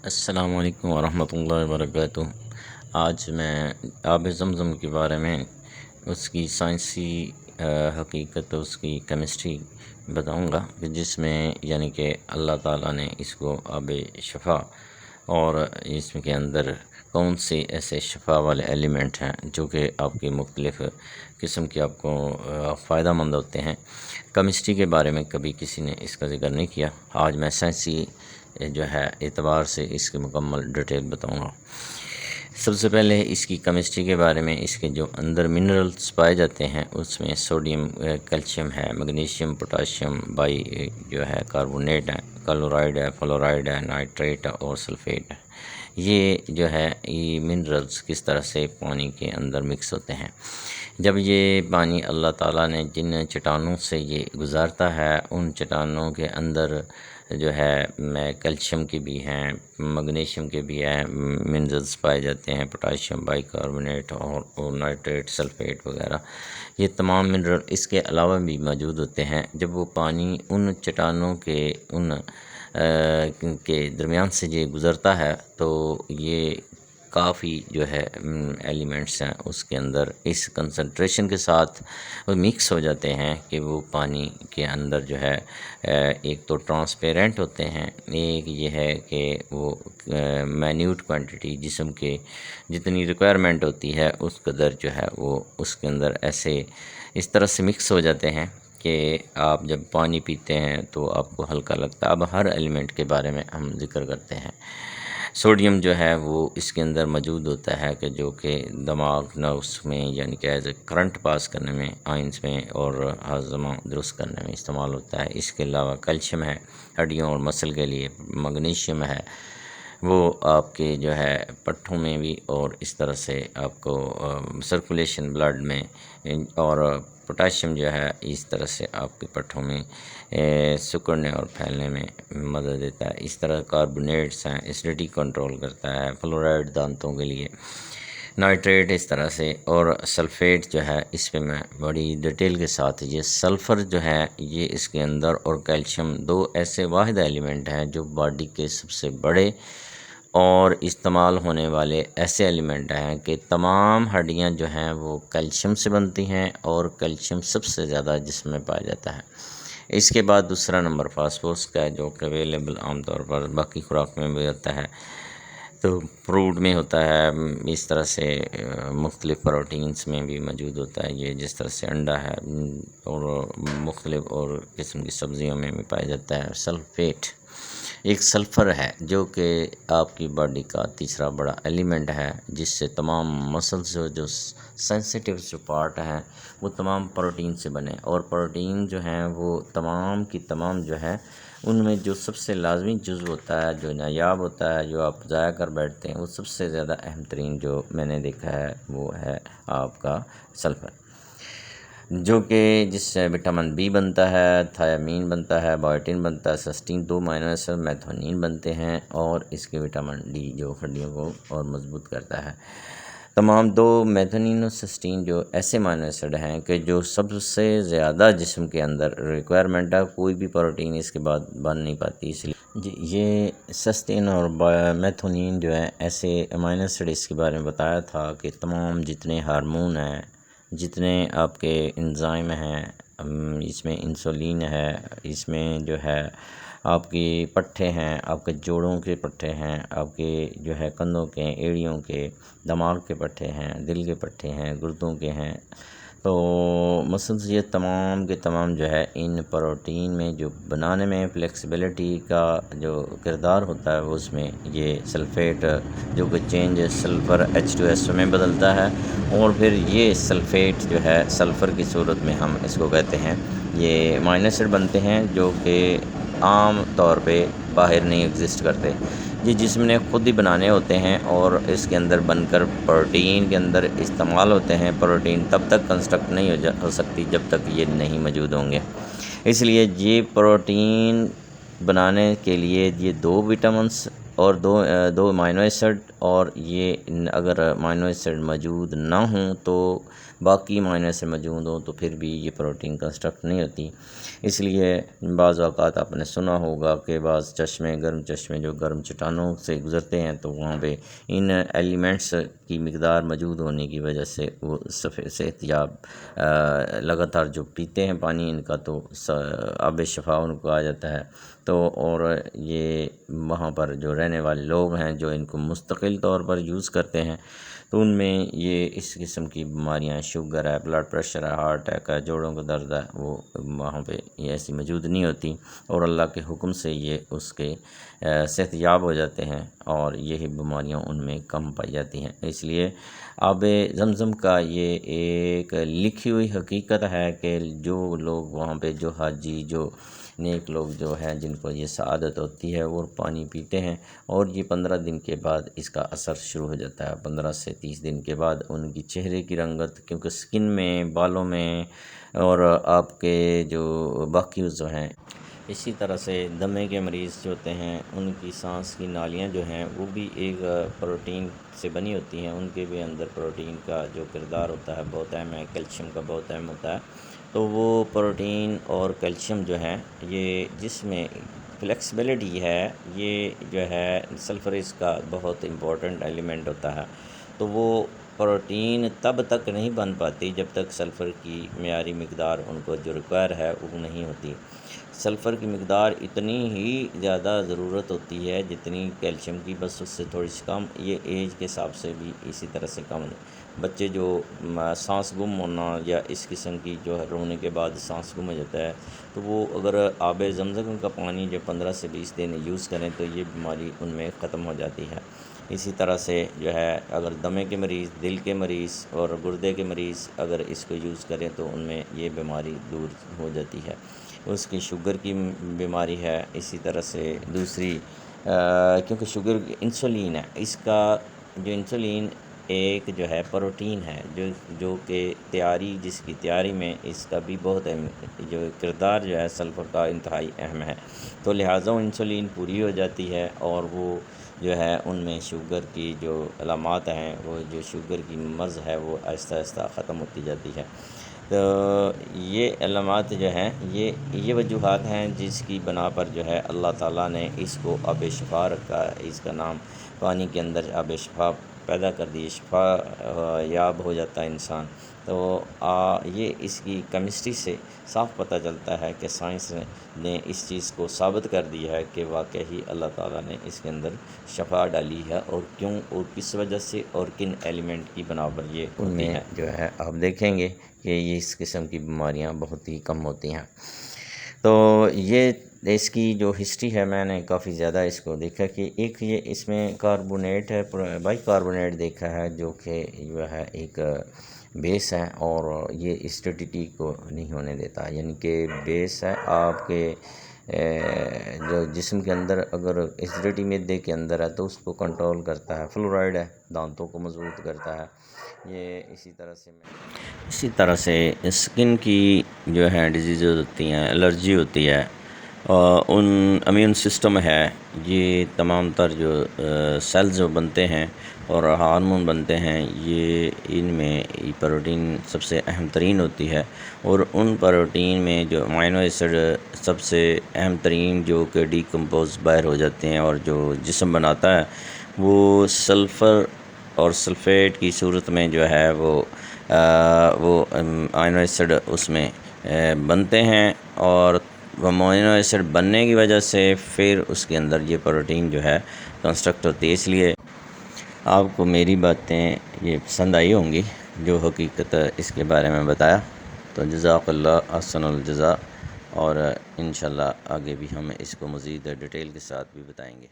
السلام علیکم ورحمۃ اللہ وبرکاتہ۔ آج میں آب زمزم کے بارے میں اس کی سائنسی حقیقت، اس کی کیمسٹری بتاؤں گا کہ جس میں یعنی کہ اللہ تعالیٰ نے اس کو آب شفا، اور اس کے اندر کون سے ایسے شفا والے ایلیمنٹ ہیں جو کہ آپ کی مختلف قسم کے آپ کو فائدہ مند ہوتے ہیں۔ کیمسٹری کے بارے میں کبھی کسی نے اس کا ذکر نہیں کیا۔ آج میں سائنسی جو ہے اعتبار سے اس کی مکمل ڈیٹیل بتاؤں گا۔ سب سے پہلے اس کی کیمسٹری کے بارے میں، اس کے جو اندر منرلز پائے جاتے ہیں اس میں سوڈیم، کیلشیم ہے، میگنیشیم، پوٹاشیم، بائی جو ہے کاربونیٹ ہے، کلورائڈ ہے، فلورائڈ ہے، نائٹریٹ اور سلفیٹ ہے۔ یہ جو ہے یہ منرلز کس طرح سے پانی کے اندر مکس ہوتے ہیں۔ جب یہ پانی اللہ تعالیٰ نے جن چٹانوں سے یہ گزارتا ہے، ان چٹانوں کے اندر جو ہے کیلشیم کی بھی ہیں، میگنیشیم کے بھی ہیں منرلز پائے جاتے ہیں، پوٹاشیم، بائی کاربونیٹ اور نائٹریٹ، سلفیٹ وغیرہ۔ یہ تمام منرل اس کے علاوہ بھی موجود ہوتے ہیں۔ جب وہ پانی ان چٹانوں کے درمیان سے یہ گزرتا ہے تو یہ کافی جو ہے ایلیمنٹس ہیں اس کے اندر اس کنسنٹریشن کے ساتھ وہ مکس ہو جاتے ہیں کہ وہ پانی کے اندر جو ہے ایک تو ٹرانسپیرنٹ ہوتے ہیں، ایک یہ ہے کہ وہ مائنیوٹ کوانٹٹی جسم کے جتنی ریکوائرمنٹ ہوتی ہے اس قدر جو ہے وہ اس کے اندر ایسے اس طرح سے مکس ہو جاتے ہیں کہ آپ جب پانی پیتے ہیں تو آپ کو ہلکا لگتا ہے۔ اب ہر ایلیمنٹ کے بارے میں ہم ذکر کرتے ہیں۔ سوڈیم جو ہے وہ اس کے اندر موجود ہوتا ہے کہ جو کہ دماغ نروس میں یعنی کہ ایز اے کرنٹ پاس کرنے میں، آئنس میں اور ہاضمہ درست کرنے میں استعمال ہوتا ہے۔ اس کے علاوہ کیلشیم ہے ہڈیوں اور مسل کے لیے، میگنیشیم ہے وہ آپ کے جو ہے پٹھوں میں بھی اور اس طرح سے آپ کو سرکولیشن بلڈ میں، اور پوٹاشیم جو ہے اس طرح سے آپ کے پٹھوں میں سکڑنے اور پھیلنے میں مدد دیتا ہے۔ اس طرح کاربونیٹس ہیں، ایسیڈیٹی کنٹرول کرتا ہے، فلورائڈ دانتوں کے لیے، نائٹریٹ اس طرح سے، اور سلفیٹ جو ہے اس پہ میں بڑی ڈیٹیل کے ساتھ، یہ سلفر جو ہے یہ اس کے اندر، اور کیلشیم، دو ایسے واحد ایلیمنٹ ہیں جو باڈی کے سب سے بڑے اور استعمال ہونے والے ایسے ایلیمنٹ ہیں کہ تمام ہڈیاں جو ہیں وہ کیلشیم سے بنتی ہیں، اور کیلشیم سب سے زیادہ جسم میں پایا جاتا ہے۔ اس کے بعد دوسرا نمبر فاسفورس کا ہے جو کہ اویلیبل عام طور پر باقی خوراک میں بھی ہوتا ہے، تو فروٹ میں ہوتا ہے، اس طرح سے مختلف پروٹینز میں بھی موجود ہوتا ہے یہ، جس طرح سے انڈا ہے اور مختلف اور قسم کی سبزیوں میں بھی پایا جاتا ہے۔ سلفیٹ ایک سلفر ہے جو کہ آپ کی باڈی کا تیسرا بڑا ایلیمنٹ ہے، جس سے تمام مسلز جو سینسیٹیو جو پارٹ ہیں وہ تمام پروٹین سے بنے، اور پروٹین جو ہیں وہ تمام کی تمام جو ہے ان میں جو سب سے لازمی جزو ہوتا ہے، جو نایاب ہوتا ہے، جو آپ ضائع کر بیٹھتے ہیں، وہ سب سے زیادہ اہم ترین جو میں نے دیکھا ہے وہ ہے آپ کا سلفر، جو کہ جس سے وٹامن بی بنتا ہے، تھیامین بنتا ہے، بائیوٹین بنتا ہے، سسٹین، دو امینو ایسڈ میتھونین بنتے ہیں، اور اس کے وٹامن ڈی جو ہڈیوں کو اور مضبوط کرتا ہے۔ تمام دو میتھونین اور سسٹین جو ایسے امینو ایسڈ ہیں کہ جو سب سے زیادہ جسم کے اندر ریکوائرمنٹ ہے، کوئی بھی پروٹین اس کے بعد بن نہیں پاتی، اس لیے یہ سسٹین اور میتھونین جو ہے ایسے امینو ایسڈ اس کے بارے میں بتایا تھا کہ تمام جتنے ہارمون ہیں، جتنے آپ کے انزائم ہیں، اس میں انسولین ہے، اس میں جو ہے آپ کی پٹھے ہیں، آپ کے جوڑوں کے پٹھے ہیں، آپ کے جو ہے کندھوں کے، ایڑیوں کے، دماغ کے پٹھے ہیں، دل کے پٹھے ہیں، گردوں کے ہیں، تو مسلز یہ تمام کے تمام جو ہے ان پروٹین میں جو بنانے میں فلیکسیبلٹی کا جو کردار ہوتا ہے، اس میں یہ سلفیٹ جو کہ چینج سلفر H2SO میں بدلتا ہے، اور پھر یہ سلفیٹ جو ہے سلفر کی صورت میں ہم اس کو کہتے ہیں، یہ امینو ایسڈ بنتے ہیں جو کہ عام طور پہ باہر نہیں ایگزسٹ کرتے، یہ جسم نے خود ہی بنانے ہوتے ہیں، اور اس کے اندر بن کر پروٹین کے اندر استعمال ہوتے ہیں۔ پروٹین تب تک کنسٹرکٹ نہیں ہو سکتی جب تک یہ نہیں موجود ہوں گے، اس لیے یہ پروٹین بنانے کے لیے یہ دو وٹامنس اور دو امینو ایسڈ، اور یہ اگر امینو ایسڈ موجود نہ ہوں تو باقی امینو ایسڈ موجود ہوں تو پھر بھی یہ پروٹین کنسٹرکٹ نہیں ہوتی۔ اس لیے بعض اوقات آپ نے سنا ہوگا کہ بعض گرم چشمے جو گرم چٹانوں سے گزرتے ہیں تو وہاں پہ ان ایلیمنٹس کی مقدار موجود ہونے کی وجہ سے وہ صحت یاب لگاتار جو پیتے ہیں پانی ان کا تو آب شفا ان کو آ جاتا ہے۔ تو اور یہ وہاں پر جو رہنے والے لوگ ہیں جو ان کو مستقل طور پر یوز کرتے ہیں تو ان میں یہ اس قسم کی بیماریاں، شوگر ہے، بلڈ پریشر ہے، ہارٹ اٹیک ہے، جوڑوں کا درد ہے، وہ وہاں پہ یہ ایسی موجود نہیں ہوتی، اور اللہ کے حکم سے یہ اس کے صحت یاب ہو جاتے ہیں اور یہی بیماریاں ان میں کم پائی جاتی ہیں۔ اس لیے آب زمزم کا یہ ایک لکھی ہوئی حقیقت ہے کہ جو لوگ وہاں پہ جو حاجی جو نیک لوگ جو ہیں جن کو یہ سعادت ہوتی ہے وہ پانی پیتے ہیں، اور یہ 15 دن کے بعد اس کا اثر شروع ہو جاتا ہے۔ 15 سے 30 دن کے بعد ان کی چہرے کی رنگت، کیونکہ سکن میں، بالوں میں اور آپ کے جو باقی عضو ہیں، اسی طرح سے دمے کے مریض جو ہوتے ہیں ان کی سانس کی نالیاں جو ہیں وہ بھی ایک پروٹین سے بنی ہوتی ہیں، ان کے بھی اندر پروٹین کا جو کردار ہوتا ہے بہت اہم ہے، کیلشیم کا بہت اہم ہوتا ہے۔ تو وہ پروٹین اور کیلشیم جو ہے یہ جس میں فلیکسیبلٹی ہے، یہ جو ہے سلفر اس کا بہت امپورٹنٹ ایلیمنٹ ہوتا ہے۔ تو وہ پروٹین تب تک نہیں بن پاتی جب تک سلفر کی معیاری مقدار ان کو جو ریکوائر ہے وہ نہیں ہوتی۔ سلفر کی مقدار اتنی ہی زیادہ ضرورت ہوتی ہے جتنی کیلشیم کی، بس اس سے تھوڑی سی کم۔ یہ ایج کے حساب سے بھی اسی طرح سے کم۔ بچے جو سانس گم ہونا یا اس قسم کی جو ہے رونے کے بعد سانس گم ہو جاتا ہے تو وہ اگر آب زمزم کا پانی جو 15 سے 20 دن یوز کریں تو یہ بیماری ان میں ختم ہو جاتی ہے۔ اسی طرح سے جو ہے اگر دمے کے مریض، دل کے مریض اور گردے کے مریض اگر اس کو یوز کریں تو ان میں یہ بیماری دور ہو جاتی ہے۔ اس کی شوگر کی بیماری ہے، اسی طرح سے دوسری کیونکہ شوگر انسولین ہے، اس کا جو انسولین ایک جو ہے پروٹین ہے جو کہ تیاری، جس کی تیاری میں اس کا بھی بہت اہم جو کردار جو ہے سلفر کا انتہائی اہم ہے۔ تو لہٰذا انسولین پوری ہو جاتی ہے اور وہ جو ہے ان میں شوگر کی جو علامات ہیں، وہ جو شوگر کی مرض ہے وہ آہستہ آہستہ ختم ہوتی جاتی ہے۔ تو یہ علامات جو ہیں یہ وجوہات ہیں جس کی بنا پر جو ہے اللہ تعالیٰ نے اس کو آب شفا رکھا ہے۔ اس کا نام پانی کے اندر آب شفا پیدا کر دی، شفا یاب ہو جاتا ہے انسان۔ تو یہ اس کی کیمسٹری سے صاف پتہ چلتا ہے کہ سائنس نے اس چیز کو ثابت کر دیا ہے کہ واقعی ہی اللہ تعالیٰ نے اس کے اندر شفا ڈالی ہے، اور کیوں اور کس وجہ سے اور کن ایلیمنٹ کی بنا پر یہ ہوتی ہے جو ہے آپ دیکھیں گے کہ یہ اس قسم کی بیماریاں بہت ہی کم ہوتی ہیں۔ تو یہ اس کی جو ہسٹری ہے میں نے کافی زیادہ اس کو دیکھا کہ ایک یہ اس میں کاربونیٹ ہے، بائی کاربونیٹ دیکھا ہے جو کہ جو ہے ایک بیس ہے، اور یہ اسٹیڈیٹی کو نہیں ہونے دیتا، یعنی کہ بیس ہے آپ کے جو جسم کے اندر اگر ایسیڈیٹی معدے کے اندر ہے تو اس کو کنٹرول کرتا ہے۔ فلورائڈ ہے، دانتوں کو مضبوط کرتا ہے۔ یہ اسی طرح سے اسکن کی جو ہے ڈیزیزز ہوتی ہیں، الرجی ہوتی ہے، ان امیون سسٹم ہے، یہ تمام تر جو سیلز جو بنتے ہیں اور ہارمون بنتے ہیں، یہ ان میں پروٹین سب سے اہم ترین ہوتی ہے، اور ان پروٹین میں جو امینو ایسڈ سب سے اہم ترین جو کہ ڈی کمپوز باہر ہو جاتے ہیں اور جو جسم بناتا ہے وہ سلفر اور سلفیٹ کی صورت میں جو ہے وہ امینو ایسڈ اس میں بنتے ہیں، اور امینو ایسڈ بننے کی وجہ سے پھر اس کے اندر یہ پروٹین جو ہے کنسٹرکٹ ہوتی ہے۔ اس لیے آپ کو میری باتیں یہ پسند آئی ہوں گی جو حقیقت اس کے بارے میں بتایا، تو جزاک اللہ احسن الجزا، اور انشاءاللہ آگے بھی ہم اس کو مزید ڈیٹیل کے ساتھ بھی بتائیں گے۔